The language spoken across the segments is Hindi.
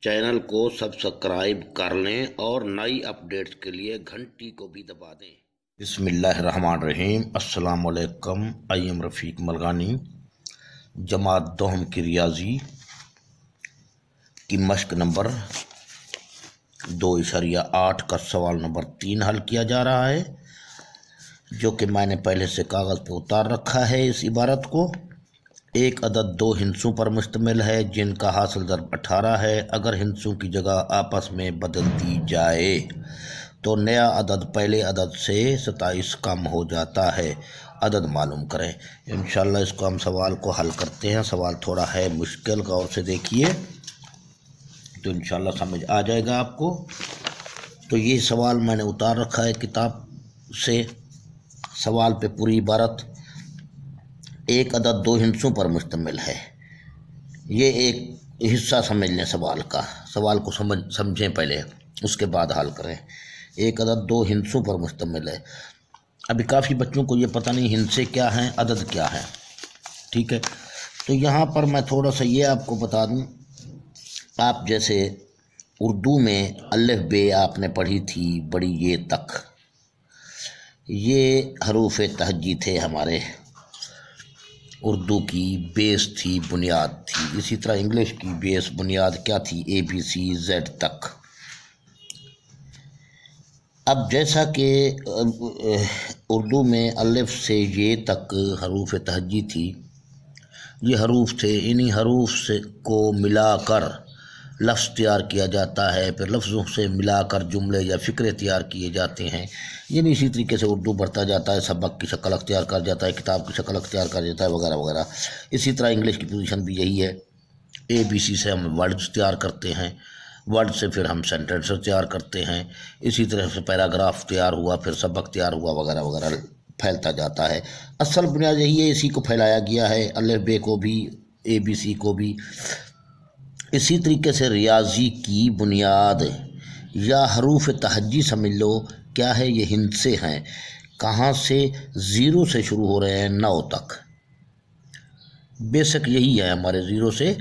चैनल को सब्सक्राइब कर लें और नई अपडेट्स के लिए घंटी को भी दबा दें। बिस्मिल्लाहिर्रहमानिर्रहीम। अस्सलाम वालेकुम। आई एम रफ़ीक मलगानी। जमात दोहम की रियाजी की मश्क नंबर 2.8 का सवाल नंबर 3 हल किया जा रहा है, जो कि मैंने पहले से कागज़ पे उतार रखा है। इस इबारत को एक अदद दो हिंसों पर मुश्तमिल है जिनका हासिल ज़र्ब 18 है। अगर हिंसों की जगह आपस में बदल दी जाए तो नया अदद पहले अदद से 27 कम हो जाता है। अदद मालूम करें। इंशाल्लाह इसको हम सवाल को हल करते हैं। सवाल थोड़ा है मुश्किल, गौर से देखिए तो इंशाल्लाह समझ आ जाएगा आपको। तो ये सवाल मैंने उतार रखा है किताब से। सवाल पे पूरी इबारत एक अदद दो हिस्सों पर मुश्तमिल है। ये एक हिस्सा समझ लें सवाल का। सवाल को समझें पहले, उसके बाद हल करें। एक अदद दो हिस्सों पर मुश्तमिल है। अभी काफ़ी बच्चों को ये पता नहीं हिस्से क्या हैं, अदद क्या है। ठीक है, तो यहाँ पर मैं थोड़ा सा ये आपको बता दूँ। आप जैसे उर्दू में अलिफ बे आपने पढ़ी थी बड़ी ये तक, ये हरूफ तहज्जी थे हमारे उर्दू की, बेस थी, बुनियाद थी। इसी तरह इंग्लिश की बेस बुनियाद क्या थी? ABC Z तक। अब जैसा कि उर्दू में अलिफ से ये तक हरूफ तहज्जी थी, ये हरूफ थे। इन्हीं हरूफ से को मिलाकर लफ्ज़ तैयार किया जाता है, फिर लफ्ज़ों से मिलाकर जुमले या फ़िक्रे तैयार किए जाते हैं। यानी इसी तरीके से उर्दू बढ़ता जाता है, सबक की शक्ल अख्तियार कर जाता है, किताब की शक्ल अख्तियार कर जाता है, वगैरह वगैरह। इसी तरह इंग्लिश की पोजीशन भी यही है। ABC से हम वर्ड्स तैयार करते हैं, वर्ड से फिर हम सेंटेंस तैयार करते हैं। इसी तरह से पैराग्राफ तैयार हुआ, फिर सबक तैयार हुआ, वगैरह वगैरह फैलता जाता है। असल बुनियाद यही है, इसी को फैलाया गया है, अलिफ बे को भी, ABC को भी। इसी तरीके से रियाजी की बुनियाद या हरूफ तहज्जी समझ लो क्या है। ये हिंसे हैं, कहाँ से? 0 से शुरू हो रहे हैं 9 तक। बेसिक यही है हमारे, 0 से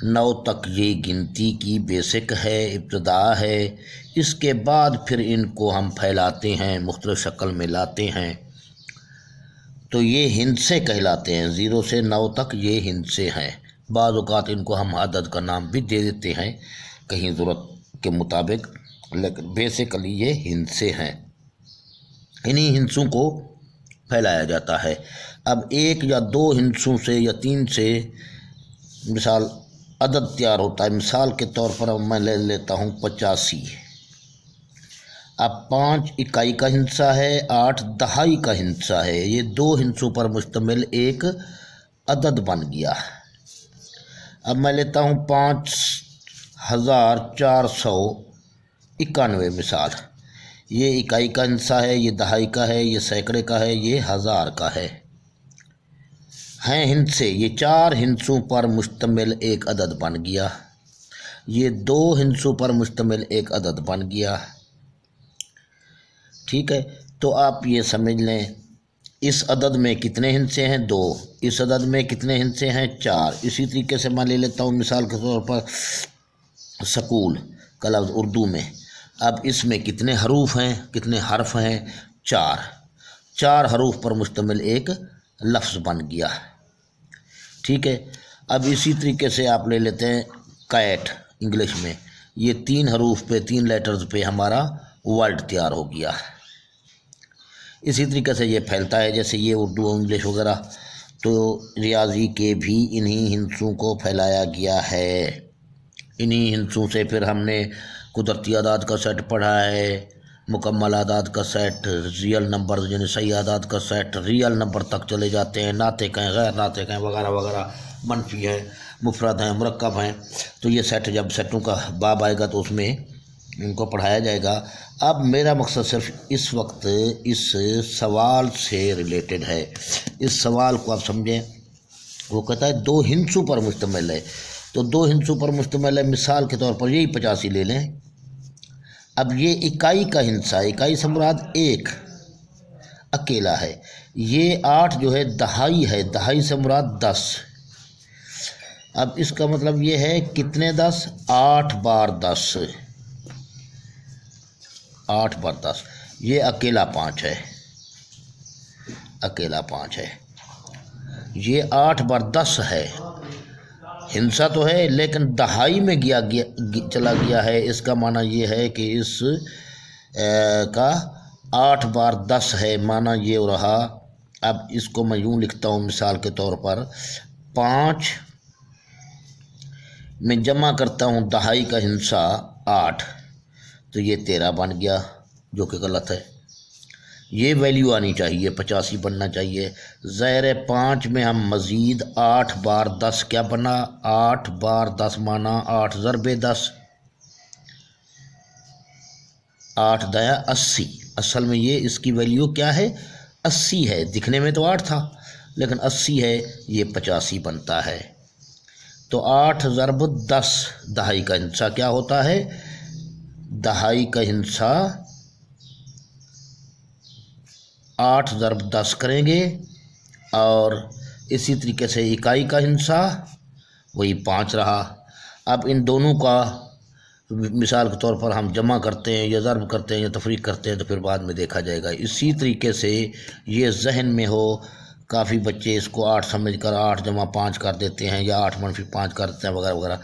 9 तक ये गिनती की बेसिक है, इब्तदा है। इसके बाद फिर इनको हम फैलाते हैं, मुख्तलिफ शक्ल में लाते हैं, तो ये हिंसे कहलाते हैं। 0 से 9 तक ये हिंसे हैं। बाज़ औक़ात इनको हम अदद का नाम भी दे देते हैं कहीं ज़रूरत के मुताबिक, लेकिन बेसिकली ये हिंसे हैं। इन्हीं हिंसों को फैलाया जाता है। अब एक या दो हिंसों से या 3 से मिसाल अदद तैयार होता है। मिसाल के तौर पर मैं ले लेता हूँ 85। अब 5 इकाई का हिंसा है, 8 दहाई का हिंसा है। ये 2 हिंसों पर मुश्तमिल एक अदद बन गया। अब मैं लेता हूँ 5491 मिसाल। ये इकाई का हिंसा है, ये दहाई का है, ये सैकड़े का है, ये हज़ार का है। हैं हिंसे, ये 4 हिंसों पर मुश्तमिल एक अदद बन गया। ये 2 हिंसों पर मुश्तमिल एक अदद बन गया। ठीक है, तो आप ये समझ लें इस अदद में कितने हिंसे हैं? 2। इस अदद में कितने हिंसे हैं? 4। इसी तरीके से मैं ले लेता हूँ मिसाल के तौर पर स्कूल का लफ्ज़ उर्दू में। अब इसमें कितने हरूफ हैं, कितने हर्फ हैं? 4। 4 हरूफ पर मुश्तमिल एक लफ्ज़ बन गया। ठीक है, अब इसी तरीके से आप ले लेते हैं कैट इंग्लिश में। ये 3 हरूफ पे, 3 लेटर्स पे हमारा वर्ड तैयार हो गया। इसी तरीके से ये फैलता है, जैसे ये उर्दू इंग्लिश वगैरह। तो रियाजी के भी इन्हीं हिंसों को फैलाया गया है। इन्हीं हिंसों से फिर हमने कुदरती आदाद का सेट पढ़ा है, मुकम्मल आदाद का सेट, रियल नंबर यानी सही आदाद का सेट, रियल नंबर तक चले जाते हैं, नातिक हैं, गैर नातिक हैं, वगैरह वगैरह, मनफी हैं, मुफरद हैं, मुरक्कब हैं। तो ये सेट, जब सेटों का बाब आएगा तो उसमें इनको पढ़ाया जाएगा। अब मेरा मकसद सिर्फ इस वक्त इस सवाल से रिलेटेड है। इस सवाल को आप समझें। वो कहता है 2 हिंसों पर मुश्तमिल है, तो 2 हिंसों पर मुश्तमिल है। मिसाल के तौर पर यही 85 ले लें। अब ये इकाई का हिंसा, इकाई से मुराद 1 अकेला है। ये 8 जो है दहाई है, दहाई से मुराद 10। अब इसका मतलब ये है कितने 10, 8 बार 10, 8 बार 10, ये अकेला 5 है, अकेला 5 है, ये 8 बार 10 है। हिंसा तो है लेकिन दहाई में चला गया है। इसका माना ये है कि इस का 8 बार 10 है, माना ये रहा। अब इसको मैं यूँ लिखता हूँ मिसाल के तौर पर, 5 में जमा करता हूँ दहाई का हिंसा 8, तो ये 13 बन गया, जो कि गलत है। ये वैल्यू आनी चाहिए, 85 बनना चाहिए। ज़ाहिर 5 में हम मज़ीद 8 बार 10 क्या बना, 8 बार 10 माना 8 ज़रबे 10, 8 दया 80। असल में ये इसकी वैल्यू क्या है, 80 है। दिखने में तो 8 था लेकिन 80 है, ये 85 बनता है। तो 8 ज़रब 10 दहाई का हिंसा क्या होता है, दहाई का हिंसा 8 ज़रब 10 करेंगे, और इसी तरीके से इकाई का हिंसा वही 5 रहा। अब इन दोनों का मिसाल के तौर पर हम जमा करते हैं या ज़रब करते हैं या तफरीक करते हैं, तो फिर बाद में देखा जाएगा। इसी तरीके से ये जहन में हो, काफ़ी बच्चे इसको 8 समझकर 8 जमा 5 कर देते हैं या 8 - 5 कर देते हैं वगैरह वगैरह।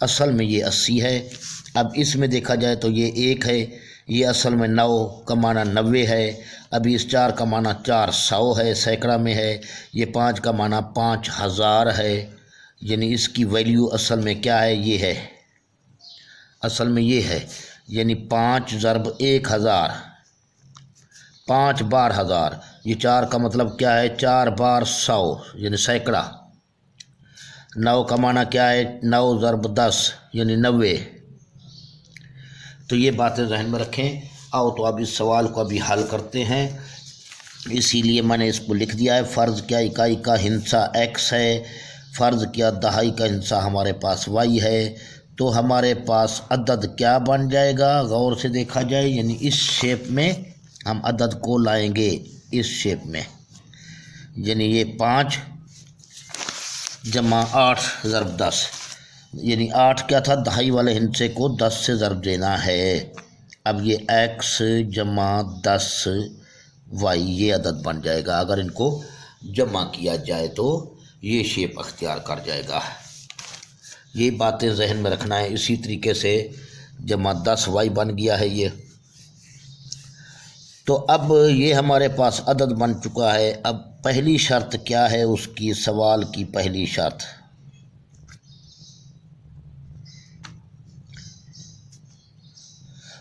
असल में ये 80 है। अब इसमें देखा जाए तो ये 1 है, ये असल में 9 का माना 90 है। अभी इस 4 का माना 400 है, सैकड़ा में है। ये 5 का माना 5000 है, यानी इसकी वैल्यू असल में क्या है, ये है, असल में ये है, यानी 5 ज़रब 1000, 5 बार 1000। ये 4 का मतलब क्या है, 4 बार 100 यानी सैकड़ा। 9 का माना क्या है, 9 ज़रब 10 यानी 90। तो ये बातें जहन में रखें। आओ तो अब इस सवाल को अभी हल करते हैं। इसीलिए मैंने इसको लिख दिया है। फ़र्ज़ क्या इकाई का हिंसा x है, फ़र्ज़ क्या दहाई का हिंसा हमारे पास y है। तो हमारे पास अदद क्या बन जाएगा, गौर से देखा जाए, यानी इस शेप में हम अदद को लाएंगे, इस शेप में, यानी ये 5 जमा 8 ज़रब 10, यानी 8 क्या था, दहाई वाले हिंसे को 10 से ज़रब देना है। अब ये x जमा 10 y ये अदद बन जाएगा। अगर इनको जमा किया जाए तो ये शेप अख्तियार कर जाएगा। ये बातें जहन में रखना है। इसी तरीके से जमा 10 y बन गया है ये। तो अब ये हमारे पास अदद बन चुका है। अब पहली शर्त क्या है उसकी, सवाल की पहली शर्त,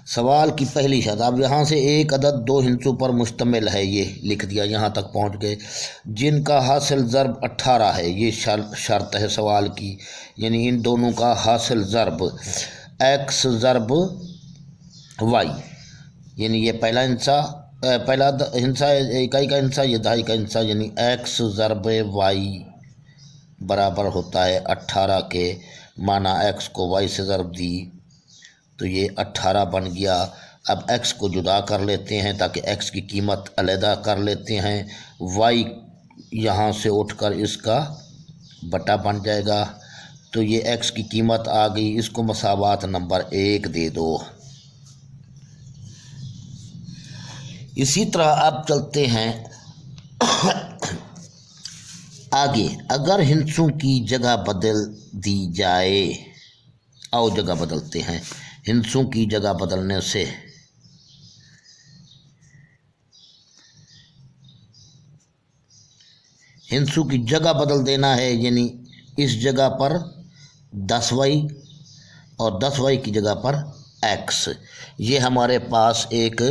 सवाल की पहली शर्त, अब यहाँ से एक अदद 2 हिंसों पर मुश्तमिल है, ये लिख दिया, यहाँ तक पहुँच गए, जिनका हासिल ज़रब 18 है। ये शर्त है सवाल की, यानी इन दोनों का हासिल ज़रब x ज़रब y, यानी ये पहला हिंसा इकाई का हिंसा, ये दहाई का हिंसा, यानी x ज़रब y बराबर होता है 18 के। माना x को y से ज़रब दी तो ये 18 बन गया। अब x को जुदा कर लेते हैं ताकि x की कीमत अलहदा कर लेते हैं। y यहाँ से उठकर इसका बटा बन जाएगा। तो ये x की कीमत आ गई, इसको मसावात नंबर 1 दे दो। इसी तरह अब चलते हैं आगे। अगर हिंसों की जगह बदल दी जाए, आओ जगह बदलते हैं। हिंसों की जगह बदलने से हिंसों की जगह बदल देना है, यानी इस जगह पर 10y और 10y की जगह पर x, ये हमारे पास एक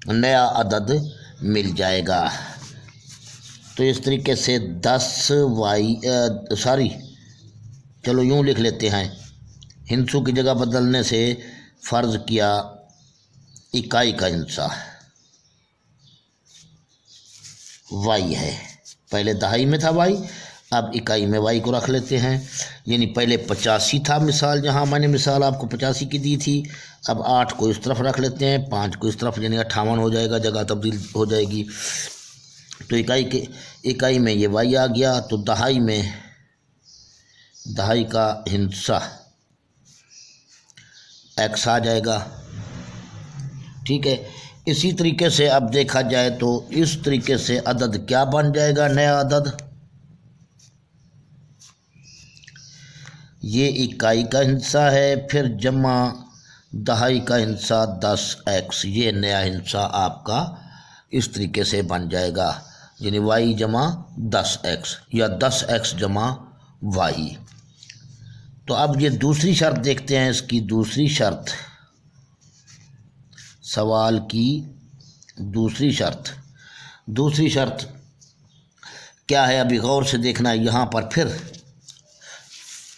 नया अदद मिल जाएगा। तो इस तरीके से 10y चलो यूँ लिख लेते हैं, हिंसों की जगह बदलने से फ़र्ज़ किया इकाई का हिंसा y है, पहले दहाई में था y, अब इकाई में y को रख लेते हैं। यानी पहले 85 था, मिसाल जहाँ मैंने मिसाल आपको 85 की दी थी। अब 8 को इस तरफ रख लेते हैं, 5 को इस तरफ, यानी 58 हो जाएगा, जगह तब्दील हो जाएगी। तो इकाई में ये y आ गया, तो दहाई में दहाई का हिस्सा x आ जाएगा। ठीक है, इसी तरीके से अब देखा जाए तो इस तरीके से अदद क्या बन जाएगा, नया अदद, ये इकाई का हिस्सा है, फिर जमा दहाई का हिस्सा 10x, ये नया हिस्सा आपका इस तरीके से बन जाएगा, यानी y जमा 10x या 10x जमा y। तो अब ये दूसरी शर्त देखते हैं, इसकी दूसरी शर्त, सवाल की दूसरी शर्त क्या है, अभी गौर से देखना है यहाँ पर। फिर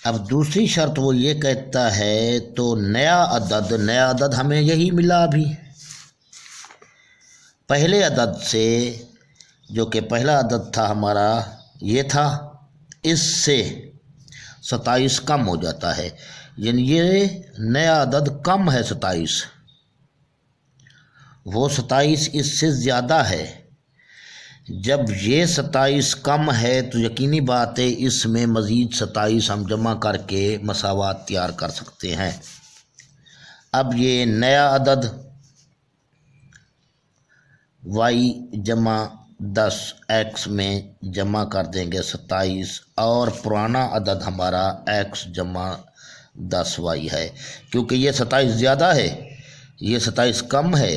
अब दूसरी शर्त वो ये कहता है, तो नया अदद हमें यही मिला अभी पहले अदद से, जो कि पहला अदद था हमारा ये था, इससे 27 कम हो जाता है, यानी ये नया अदद कम है 27, वो 27 इससे ज़्यादा है। जब ये 27 कम है तो यकीनी बात है इसमें मज़ीद 27 हम जमा करके मसावात तैयार कर सकते हैं। अब ये नया अदद y जमा 10x में जमा कर देंगे 27, और पुराना अदद हमारा x जमा 10y है, क्योंकि ये 27 ज़्यादा है, ये 27 कम है,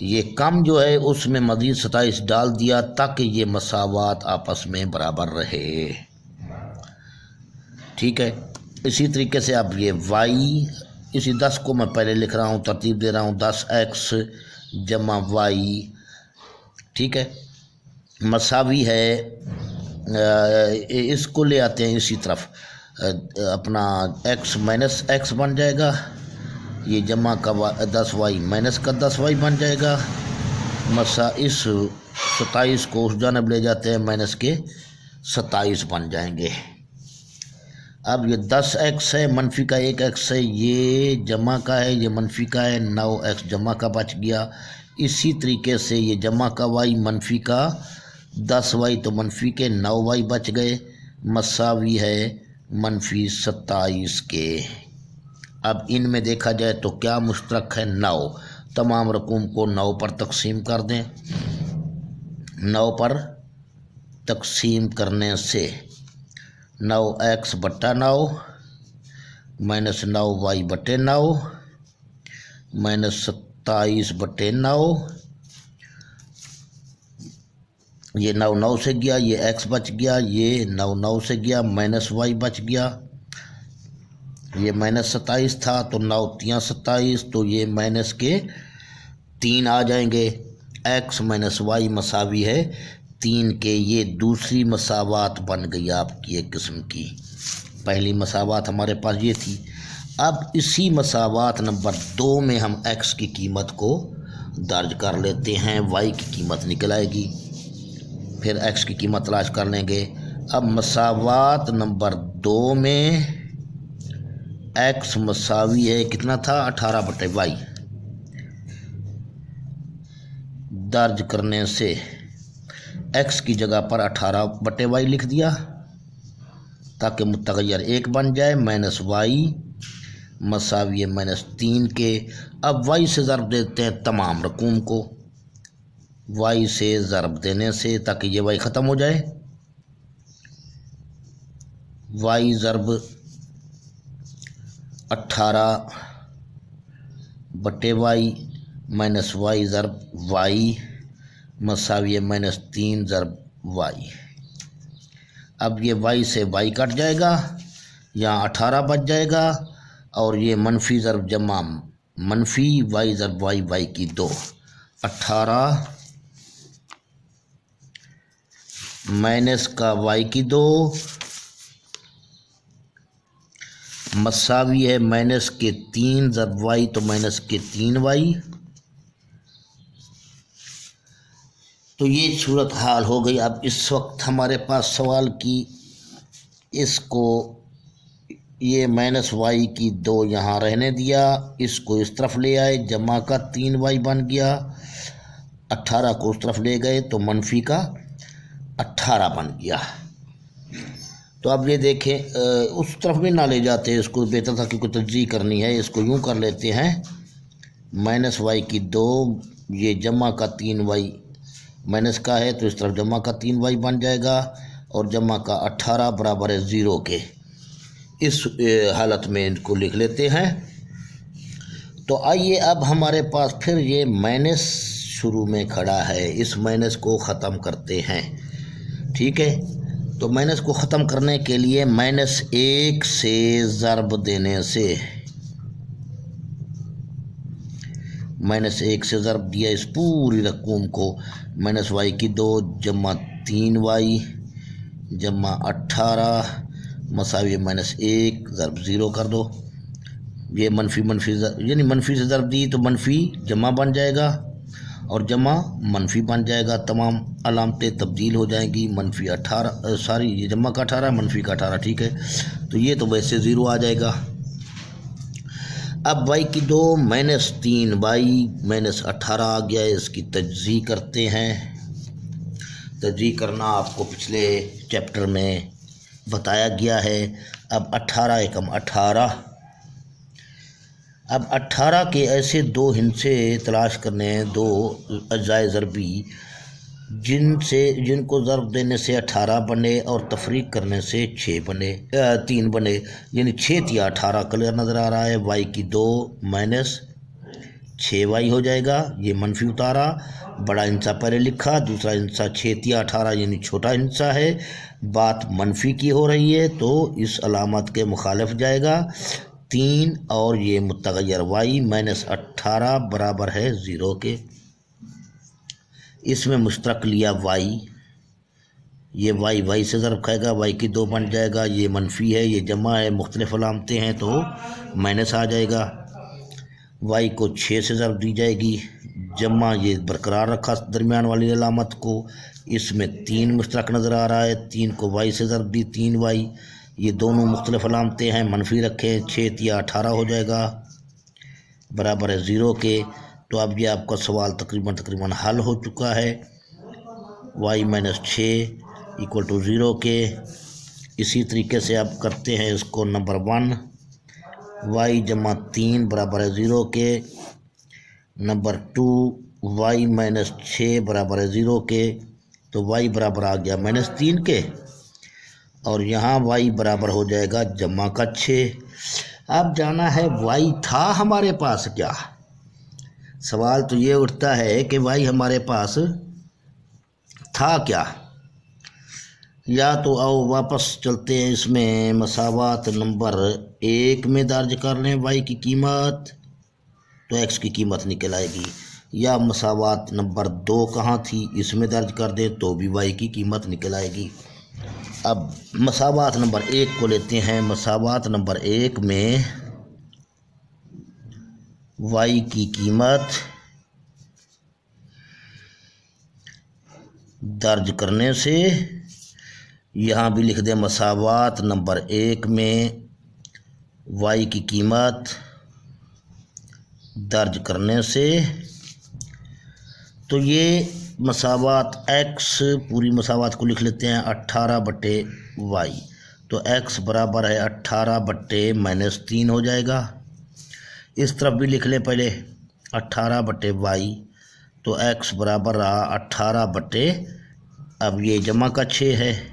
ये कम जो है उसमें मज़ीद 27 डाल दिया ताकि ये मसावात आपस में बराबर रहे। ठीक है, इसी तरीके से अब ये y, इसी 10 को मैं पहले लिख रहा हूँ, तरतीब दे रहा हूँ, 10x जमा y, ठीक है, मसावी है, इसको ले आते हैं इसी तरफ, अपना x माइनस x बन जाएगा, ये जमा का 10y माइनस का 10y बन जाएगा, मसा इस 27 को उस जानब ले जाते हैं, माइनस के 27 बन जाएंगे। अब ये 10x है, मनफी का 1x है, ये जमा का है, ये मनफी का है, 9x जमा का बच गया। इसी तरीके से ये जमा का y मनफी का 10y, तो मनफी के 9y बच गए, मसावी है मनफी 27 के। अब इनमें देखा जाए तो क्या मुश्तरक है, 9, तमाम रकूम को 9 पर तकसीम कर दें, 9 पर तकसीम करने से 9x बट्टा 9 माइनस 9y बटे 9 माइनस 27 बटे 9, ये 9 9 से गया, ये x बच गया, ये 9 9 से गया, माइनस y बच गया, ये माइनस 27 था, तो 9 3 27, तो ये माइनस के 3 आ जाएंगे, x माइनस y मसावी है 3 के। ये दूसरी मसावात बन गई आपकी एक किस्म की, पहली मसावात हमारे पास ये थी। अब इसी मसावात नंबर 2 में हम x की कीमत को दर्ज कर लेते हैं, y की कीमत निकल आएगी, फिर x की कीमत तलाश कर लेंगे। अब मसावात नंबर 2 में x मसावी है, कितना था, 18 बटे y, दर्ज करने से x की जगह पर 18 बटे y लिख दिया ताकि मुतगय्यर 1 बन जाए, माइनस y मसावी है माइनस 3 के। अब y से ज़रब देते हैं तमाम रकूम को, y से ज़रब देने से ताकि ये y ख़त्म हो जाए, y ज़रब 18 बटे y माइनस y ज़रब y मसावी माइनस 3 ज़रब y। अब ये y से y कट जाएगा, यहाँ 18 बच जाएगा, और ये मनफी ज़रब जमा मनफी y ज़रब y की 2, 18 माइनस का y की 2 मसावी है माइनस के 3 ज़रब y, तो माइनस के 3y। तो ये सूरत हाल हो गई। अब इस वक्त हमारे पास सवाल की, इसको ये माइनस y की 2 यहाँ रहने दिया, इसको इस तरफ ले आए, जमा का 3y बन गया, 18 को उस तरफ ले गए तो मनफी का 18 बन गया। तो अब ये देखें उस तरफ भी ना ले जाते, इसको बेहतर था क्योंकि तज्ज़ीह करनी है। इसको यूँ कर लेते हैं माइनस वाई की 2, ये जमा का 3y माइनस का है तो इस तरफ जमा का 3y बन जाएगा और जमा का 18 बराबर है 0 के। इस हालत में इनको लिख लेते हैं। तो आइए अब हमारे पास फिर ये माइनस शुरू में खड़ा है, इस माइनस को ख़त्म करते हैं। ठीक है, तो माइनस को ख़त्म करने के लिए -1 से ज़र्ब देने से, -1 से ज़र्ब दिया इस पूरी रकूम को, -y की 2 जमा 3y जमा 18 मसावी -1 ज़र्ब 0 कर दो। ये मनफी यानी मनफी से ज़र्ब दी तो मनफी जमा बन जाएगा और जमा मनफी बन जाएगा, तमाम अलामतें तब्दील हो जाएंगी। -18 ये जमा का 18 मनफी का 18। ठीक है, तो ये तो वैसे 0 आ जाएगा। अब y की 2 -3y -18 आ गया, इसकी तज्ज़ीह करते हैं। तज्ज़ीह करना आपको पिछले चैप्टर में बताया गया है। अब 18 एकम 18, अब 18 के ऐसे 2 हिस्से तलाश करने हैं, 2 अज़ाए ज़रबी जिनको ज़र्ब देने से 18 बने और तफरीक करने से 3 बने, यानी 6 या 18 क्लियर नज़र आ रहा है। y की 2 -6y हो जाएगा, ये मनफी उतारा, बड़ा हिस्सा पहले लिखा, दूसरा हिस्सा 6 या 18 यानी छोटा हिस्सा है। बात मनफी की हो रही है तो इस अलामत के मुखालिफ जाएगा 3 और ये मुतग़य्यर y -18 बराबर है 0 के। इसमें मुश्तरक लिया y, ये y से ज़र्ब खाएगा, y की 2 बन जाएगा, ये मनफी है, ये जमा है, मुख्तलिफ अलामतें हैं तो माइनस आ जाएगा। y को 6 से ज़र्ब दी जाएगी, जमा ये बरकरार रखा दरमियान वाली अलामत को, इसमें 3 मुश्तरक नज़र आ रहा है, 3 को y से ज़र्ब दी 3y, ये दोनों मुख्तलिफ अलामतें हैं, मनफी रखें, 6 या 18 हो जाएगा बराबर है 0 के। तो अब ये आपका सवाल तकरीबन हल हो चुका है। y -6 = 0 के। इसी तरीके से आप करते हैं इसको नंबर 1, y जमा 3 बराबर है 0 के। नंबर 2 y -6 बराबर है 0 के, तो y बराबर आ गया -3 के और यहाँ y बराबर हो जाएगा जमा का 6। अब जाना है y था हमारे पास क्या। सवाल तो ये उठता है कि y हमारे पास था क्या। या तो आओ वापस चलते हैं, इसमें मसावात नंबर 1 में दर्ज कर लें y की कीमत, तो x की कीमत निकल आएगी। या मसावात नंबर 2 कहाँ थी, इसमें दर्ज कर दें तो भी y की कीमत निकल आएगी। अब मसावात नंबर 1 को लेते हैं। मसावात नंबर 1 में y की कीमत दर्ज करने से, यहाँ भी लिख दें मसावात नंबर 1 में y की कीमत दर्ज करने से, तो ये मसावात x, पूरी मसावात को लिख लेते हैं 18/y, तो x बराबर है 18/-3 हो जाएगा। इस तरफ भी लिख लें पहले 18/y, तो x बराबर रहा 18 अब ये जमा का 6 है,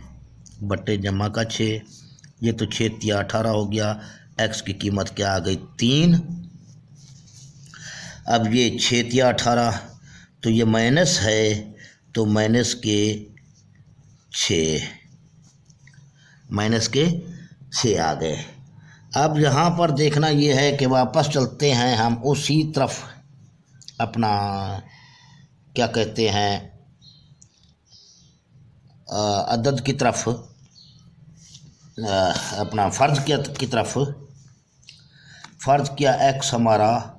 बटे जमा का 6, ये तो 6 या 18 हो गया। x की कीमत क्या आ गई 3। अब ये 6 या 18, तो ये माइनस है तो माइनस के 6 आ गए। अब यहाँ पर देखना ये है कि वापस चलते हैं हम उसी तरफ, अपना क्या कहते हैं अदद की तरफ, अपना फ़र्ज़ की तरफ। फ़र्ज़ किया x हमारा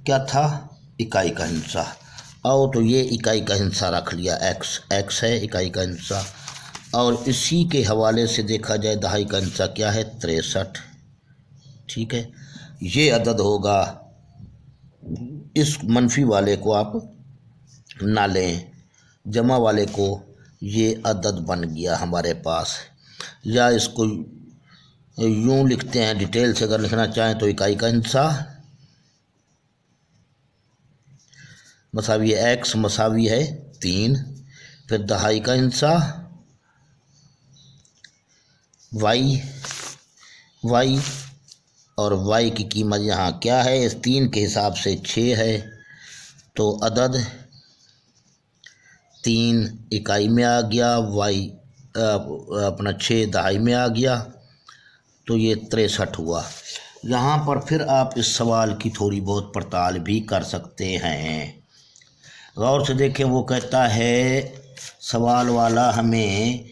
क्या था, इकाई का हिस्सा, आओ तो ये इकाई का हिस्सा रख लिया, x है इकाई का हिस्सा, और इसी के हवाले से देखा जाए दहाई का हिस्सा क्या है 63। ठीक है, ये अदद होगा। इस मनफी वाले को आप ना लें, जमा वाले को, ये अदद बन गया हमारे पास। या इसको यूं लिखते हैं, डिटेल से अगर लिखना चाहें तो इकाई का हिस्सा मसावी एक्स मसावी है 3, फिर दहाई का हिस्सा वाई वाई, और वाई की कीमत यहाँ क्या है, इस 3 के हिसाब से 6 है, तो अदद 3 इकाई में आ गया, वाई अपना 6 दहाई में आ गया, तो ये 63 हुआ। यहाँ पर फिर आप इस सवाल की थोड़ी बहुत पड़ताल भी कर सकते हैं। गौर से देखें, वो कहता है सवाल वाला हमें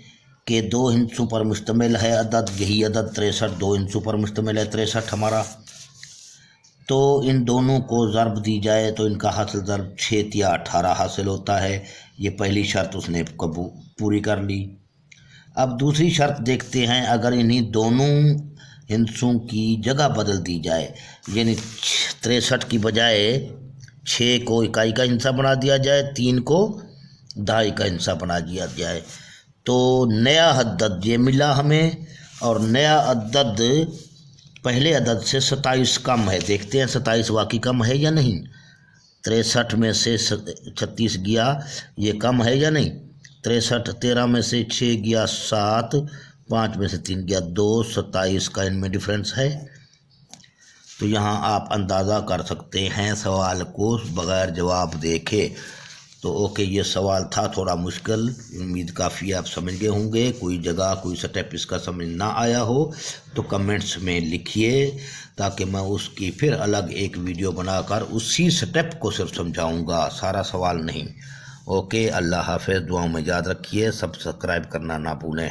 कि 2 हिस्सों पर मुश्तमिल है अदद, यही अदद 63 2 हिस्सों पर मुश्तमिल है 63 हमारा, तो इन दोनों को ज़र्ब दी जाए तो इनका हासिल ज़र्ब 6 या 18 हासिल होता है। ये पहली शर्त उसने पूरी कर ली। अब दूसरी शर्त देखते हैं, अगर इन्हीं दोनों हिस्सों की जगह बदल दी जाए, यानी 63 की बजाय 6 को इकाई का हिस्सा बना दिया जाए, 3 को दहाई का हिस्सा बना दिया जाए, तो नया अदद ये मिला हमें, और नया अदद पहले अदद से 27 कम है। देखते हैं 27 वाकई कम है या नहीं। 63 में से 36 गया, ये कम है या नहीं। 63 13 में से 6 गया 7, 5 में से 3 गया 2, 27 का इनमें डिफरेंस है। तो यहाँ आप अंदाज़ा कर सकते हैं सवाल को बग़ैर जवाब देखे। तो ओके, ये सवाल था थोड़ा मुश्किल, उम्मीद काफ़ी आप समझ गए होंगे। कोई जगह कोई स्टेप इसका समझ ना आया हो तो कमेंट्स में लिखिए, ताकि मैं उसकी फिर अलग एक वीडियो बनाकर उसी स्टेप को सिर्फ समझाऊंगा, सारा सवाल नहीं। ओके, अल्लाह हाफ़िज़, दुआओं में याद रखिए, सब्सक्राइब करना ना भूलें।